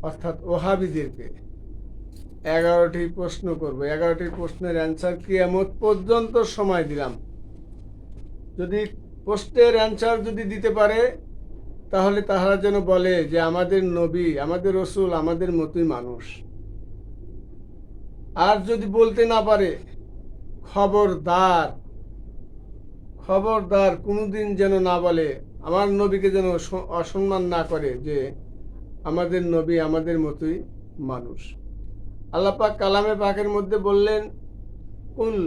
অর্থাৎ ওহাবিদেরকে 11টি প্রশ্ন করব। 11টি প্রশ্নের অ্যান্সার কিয়ামত পর্যন্ত সময় দিলাম। যদি প্রশ্নের অ্যান্সার যদি দিতে পারে তাহলে তাহারা যেন বলে যে আমাদের নবী, আমাদের রসুল আমাদের মতোই মানুষ। আর যদি বলতে না পারে, খবরদার খবরদার কোনোদিন যেন না বলে, আমার নবীকে যেন অসম্মান না করে যে আমাদের নবী আমাদের মতোই মানুষ। আল্লাহ পাক কালামে পাকের মধ্যে বললেন, কুল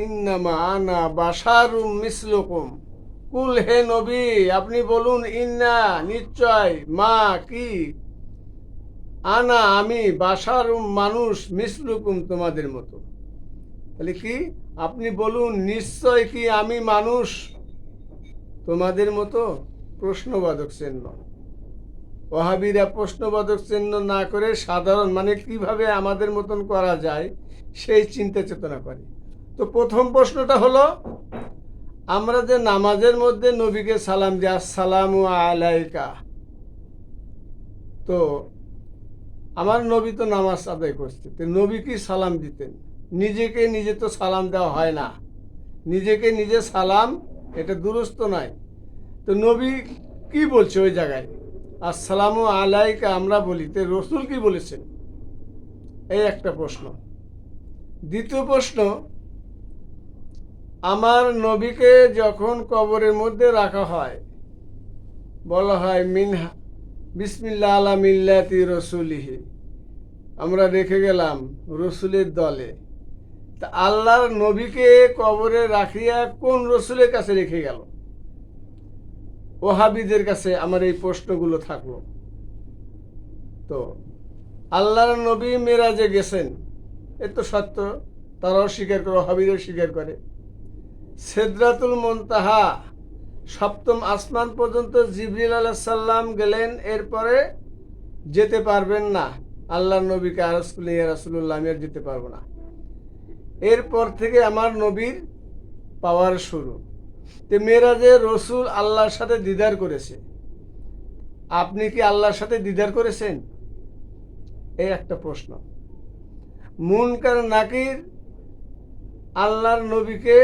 ইন্নামা আনা বাশারুম মিসলুকুম। কুল, হে নবী আপনি বলুন, ইন্না নিশ্চয়, মা কি, আনা আমি, বাশারুম মানুষ, মিসলুকুম তোমাদের মতো। তাহলে কি আপনি বলুন নিশ্চয় কি আমি মানুষ তোমাদের মতো? প্রশ্নবাদক চিহ্ন। ওহাবিরা প্রশ্নবাদক চিহ্ন না করে সাধারণ মানে কিভাবে আমাদের মতন করা যায় সেই চিন্তা চেতনা করে। তো প্রথম প্রশ্নটা হলো, আমরা যে নামাজের মধ্যে নবীকে সালাম দিই, আসসালামু আলাইকা, তো আমার নবী তো নামাজ আদায় করছে, তো নবী কি সালাম দিতেন? নিজেকে নিজে তো সালাম দেওয়া হয় না, নিজেকে নিজে সালাম এটা দুরুস্ত নয়। তো নবী কি বলছে ওই জায়গায়? আসসালামু আলাইকা আমরা বলি, তো রসুল কি বলেছেন? এই একটা প্রশ্ন। দ্বিতীয় প্রশ্ন, আমার নবীকে যখন কবরের মধ্যে রাখা হয়, বলা হয় মিনহা বিসমিল্লাহ আলা মিল্লাতি রসুলিহি, আমরা রেখে গেলাম রসুলের দলে। তা আল্লাহর নবীকে কবরে রাখিয়া কোন রসুলের কাছে রেখে গেল? ওহাবিদের কাছে আমার এই প্রশ্নগুলো থাকলো। তো আল্লাহর নবী মেরাজে গেছেন, এ তো সত্য, তারাও স্বীকার করে, ওহাবিদের স্বীকার করে। সিদরাতুল মুনতাহা সপ্তম আসমান পর্যন্ত জিবরিল আলাইহিস সালাম গেলেন, এরপরে যেতে পারবেন না আল্লাহর নবীকে আরজ করলে, ইয়া রাসূলুল্লাহ আমি আর যেতে পারবো না। এরপর থেকে আমার নবীর পাওয়ার শুরু। তো মেরাজে রসুল আল্লাহর সাথে দিদার করেছে। আপনি কি আল্লাহর সাথে দিদার করেছেন? এই একটা প্রশ্ন। মুনকার নাকির আল্লাহর নবীকে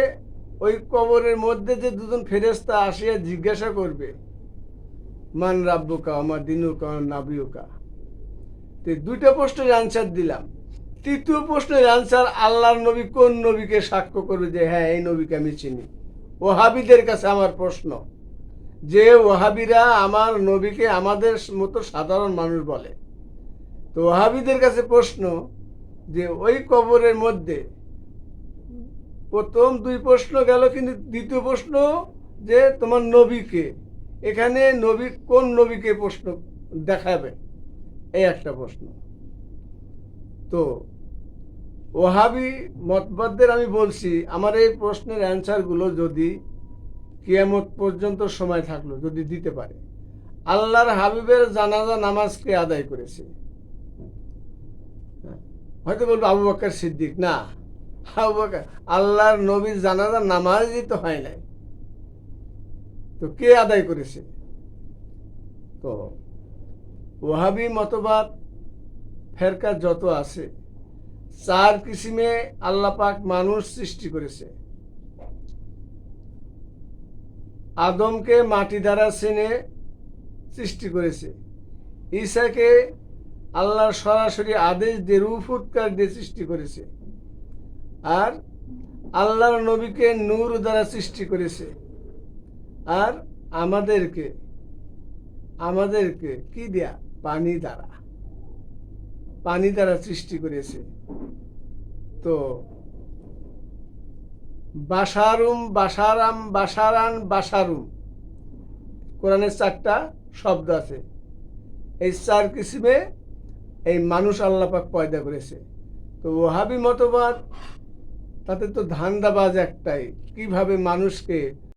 ওই কবরের মধ্যে যে দুজন ফেরেশতা আসিয়া জিজ্ঞাসা করবে, মান রাব্বুকা ওয়া মা দিনুকা ওয়া নাবিয়ুকা, তো দুইটা প্রশ্নের অ্যান্সার দিলাম। তৃতীয় প্রশ্নের অ্যান্সার, আল্লাহর নবী কোন নবীকে সাক্ষ্য করবে যে হ্যাঁ এই নবীকে আমি চিনি? ওহাবিদের কাছে আমার প্রশ্ন, যে ওহাবিরা আমার নবীকে আমাদের মতো সাধারণ মানুষ বলে, তো ওহাবিদের কাছে প্রশ্ন যে ওই কবরের মধ্যে প্রথম দুই প্রশ্ন গেল, কিন্তু দ্বিতীয় প্রশ্ন যে তোমার নবীকে, এখানে নবী কোন নবীকে প্রশ্ন দেখাবে, এই একটা প্রশ্ন। তো ওহাবি মতবাদদের আমি বলছি, আমার এই প্রশ্নের অ্যান্সারগুলো যদি কিয়ামত পর্যন্ত সময় থাকলো যদি দিতে পারে, আল্লাহর হাবিবের জানাজা নামাজকে আদায় করেছে, হয়তো বলবো আবু বকর সিদ্দিক, না, আবু বকর, আল্লাহর নবীর জানাজা নামাজই তো হয় নাই, তো কে আদায় করেছে? তো ওহাবি মতবাদ ফেরকা যত আছে, চার কিসিমে আল্লাহ পাক মানুষ সৃষ্টি করেছে। আদমকে মাটি দ্বারা ছেনে সৃষ্টি করেছে, ঈসাকে আল্লাহর সরাসরি আদেশ দিয়ে রূহ ফুৎকার দিয়ে সৃষ্টি করেছে, আর আল্লাহর নবীকে নূর দ্বারা সৃষ্টি করেছে, আর আমাদেরকে আমাদেরকে কি দেয়া? পানি দ্বারা সৃষ্টি করেছে। তো বাশারুম, বাশারাম, বাশারান, বাশারুম, কোরআনের 4টা শব্দ আছে। এই 4 কিসিমে এই মানুষ আল্লাহ পাক পয়দা করেছে। তো ওহাবি মতবাদ তাতে তো ধান্দাবাজ একটাই, কিভাবে মানুষকে